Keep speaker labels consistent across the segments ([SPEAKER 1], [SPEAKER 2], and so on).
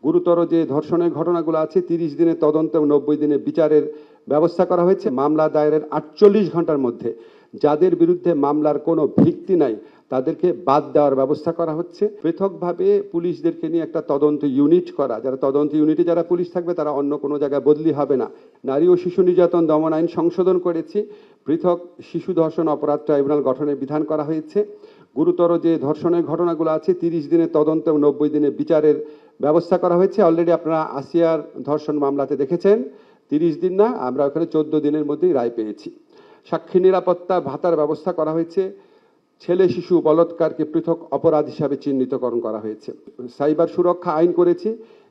[SPEAKER 1] গুরুতর যে ধর্ষণের ঘটনাগুলো আছে 30 দিনের তদন্ত এবং 90 দিনের বিচারের ব্যবস্থা করা হয়েছে। মামলা দায়েরের 48 ঘন্টার মধ্যে যাদের বিরুদ্ধে মামলার কোনো ভিত্তি নাই তাদেরকে বাদ দেওয়ার ব্যবস্থা করা হচ্ছে। পৃথকভাবে পুলিশদেরকে নিয়ে একটা তদন্ত ইউনিট করা, যারা তদন্ত ইউনিটে যারা পুলিশ থাকবে তারা অন্য কোনো জায়গায় বদলি হবে না। নারী ও শিশু নির্যাতন দমন আইন সংশোধন করেছি। পৃথক শিশু ধর্ষণ অপরাধ ট্রাইব্যুনাল গঠনের বিধান করা হয়েছে। গুরুতর যে ধর্ষণের ঘটনাগুলো আছে 30 দিনের তদন্ত এবং 90 দিনের বিচারের ব্যবস্থা করা হয়েছে। অলরেডি আপনারা আসিয়ার ধর্ষণ মামলাতে দেখেছেন 30 দিন না, আমরা ওখানে 14 দিনের মধ্যেই রায় পেয়েছি। সাক্ষী নিরাপত্তা ভাতার ব্যবস্থা করা হয়েছে। ছেলে শিশু বলাৎকারকে পৃথক অপরাধ হিসাবে চিহ্নিতকরণ করা হয়েছে। সাইবার সুরক্ষা আইন করেছি।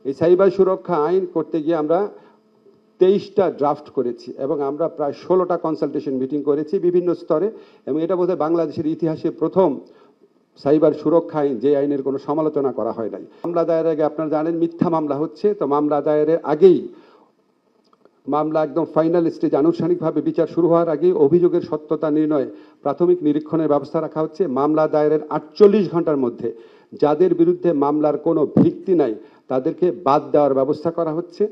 [SPEAKER 1] এই সাইবার সুরক্ষা আইন করতে গিয়ে আমরা 23টা ড্রাফট করেছি এবং আমরা প্রায় 16টা কনসালটেশন মিটিং করেছি বিভিন্ন স্তরে, এবং এটা বোধহয় বাংলাদেশের ইতিহাসে প্রথম সাইবার সুরক্ষা আইন যে আইনের কোনো সমালোচনা করা হয় নাই। মামলা দায়েরের আগে আপনারা জানেন মিথ্যা মামলা হচ্ছে, তো মামলা দায়েরের আগেই মামলা একদম ফাইনাল স্টেজ আনুষ্ঠানিকভাবে বিচার শুরু হওয়ার আগে অভিযোগের সত্যতা নির্ণয় প্রাথমিক নিরীক্ষণের ব্যবস্থা রাখা হচ্ছে। মামলা দায়েরের 48 ঘন্টার মধ্যে যাদের বিরুদ্ধে মামলার কোনো ভিত্তি নাই তাদেরকে বাদ দেওয়ার ব্যবস্থা করা হচ্ছে।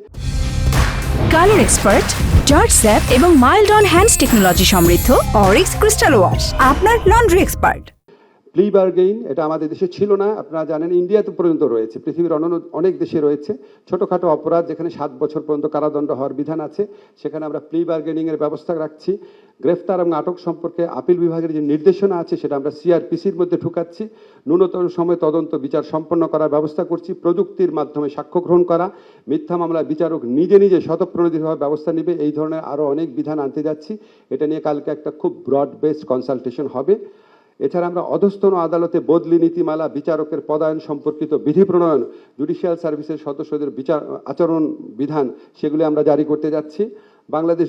[SPEAKER 2] কালার এক্সপার্ট, জর্জ স্যাপ এবং মাইল্ড অন হ্যান্ডস টেকনোলজি সমৃদ্ধ অরিক্স ক্রিস্টাল ওয়াশ আপনার লন্ড্রি এক্সপার্ট।
[SPEAKER 1] প্লি বার্গেইন এটা আমাদের দেশে ছিল না, আপনারা জানেন ইন্ডিয়াতে পর্যন্ত রয়েছে, পৃথিবীর অনেক দেশে রয়েছে। ছোটোখাটো অপরাধ যেখানে 7 বছর পর্যন্ত কারাদণ্ড হওয়ার বিধান আছে সেখানে আমরা প্লি বার্গেনিংয়ের ব্যবস্থা রাখছি। গ্রেফতার এবং আটক সম্পর্কে আপিল বিভাগের যে নির্দেশনা আছে সেটা আমরা সিআরপিসির মধ্যে ঢুকাচ্ছি। ন্যূনতম সময় তদন্ত বিচার সম্পন্ন করার ব্যবস্থা করছি। প্রযুক্তির মাধ্যমে সাক্ষ্য গ্রহণ করা, মিথ্যা মামলার বিচারক নিজে নিজে স্বতঃপ্রণোদিতভাবে ব্যবস্থা নেবে, এই ধরনের আরও অনেক বিধান আনতে যাচ্ছি। এটা নিয়ে কালকে একটা খুব ব্রড বেসড কনসালটেশন হবে। এছাড়া আমরা অধস্তন আদালতে বদলি নীতিমালা, বিচারকের পদায়ন সম্পর্কিত বিধি প্রণয়ন, জুডিশিয়াল সার্ভিসের সদস্যদের আচরণ বিধান সেগুলি আমরা জারি করতে যাচ্ছি। বাংলাদেশ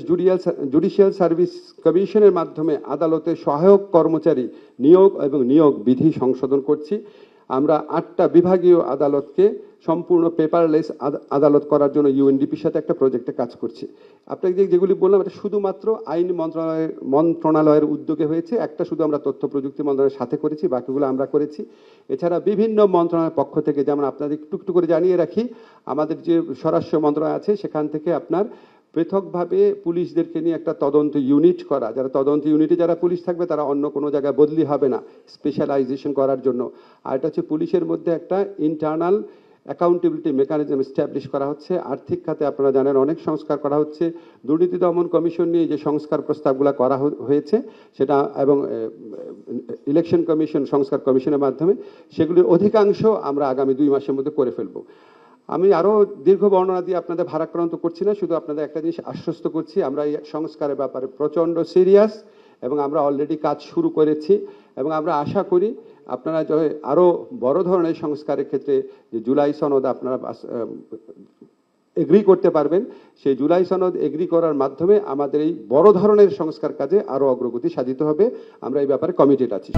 [SPEAKER 1] জুডিশিয়াল সার্ভিস কমিশনের মাধ্যমে আদালতে সহায়ক কর্মচারী নিয়োগ এবং নিয়োগ বিধি সংশোধন করছি। আমরা 8টা বিভাগীয় আদালতকে সম্পূর্ণ পেপারলেস আদালত করার জন্য ইউএনডিপির সাথে একটা প্রজেক্টে কাজ করছি। আপনাকে যেগুলি বললাম এটা শুধুমাত্র আইন মন্ত্রণালয়ের উদ্যোগে হয়েছে। একটা শুধু আমরা তথ্য প্রযুক্তি মন্ত্রণালয়ের সাথে করেছি, বাকিগুলো আমরা করেছি। এছাড়া বিভিন্ন মন্ত্রণালয়ের পক্ষ থেকে, যেমন আপনাদের একটু করে জানিয়ে রাখি, আমাদের যে স্বরাষ্ট্র মন্ত্রণালয় আছে সেখান থেকে আপনার পৃথকভাবে পুলিশদেরকে নিয়ে একটা তদন্ত ইউনিট করা, যারা তদন্ত ইউনিটে যারা পুলিশ থাকবে তারা অন্য কোনো জায়গায় বদলি হবে না, স্পেশালাইজেশন করার জন্য। আর এটা হচ্ছে পুলিশের মধ্যে একটা ইন্টারনাল অ্যাকাউন্টেবিলিটি মেকানিজম এস্টাবলিশ করা হচ্ছে। আর্থিক খাতে আপনারা জানেন অনেক সংস্কার করা হচ্ছে। দুর্নীতি দমন কমিশন নিয়ে যে সংস্কার প্রস্তাবগুলো করা হয়েছে সেটা, এবং ইলেকশন কমিশন সংস্কার কমিশনের মাধ্যমে সেগুলির অধিকাংশ আমরা আগামী 2 মাসের মধ্যে করে ফেলবো। আমি আরও দীর্ঘ বর্ণনা দিয়ে আপনাদের ভারাক্রান্ত করছি না, শুধু আপনাদের একটা জিনিস আশ্বস্ত করছি, আমরা এই সংস্কারের ব্যাপারে প্রচণ্ড সিরিয়াস এবং আমরা অলরেডি কাজ শুরু করেছি। এবং আমরা আশা করি আপনারা আরও বড় ধরনের সংস্কারের ক্ষেত্রে যে জুলাই সনদ আপনারা এগ্রি করতে পারবেন, সেই জুলাই সনদ এগ্রি করার মাধ্যমে আমাদের এই বড় ধরনের সংস্কার কাজে আরও অগ্রগতি সাধিত হবে। আমরা এই ব্যাপারে কমিটেড আছি।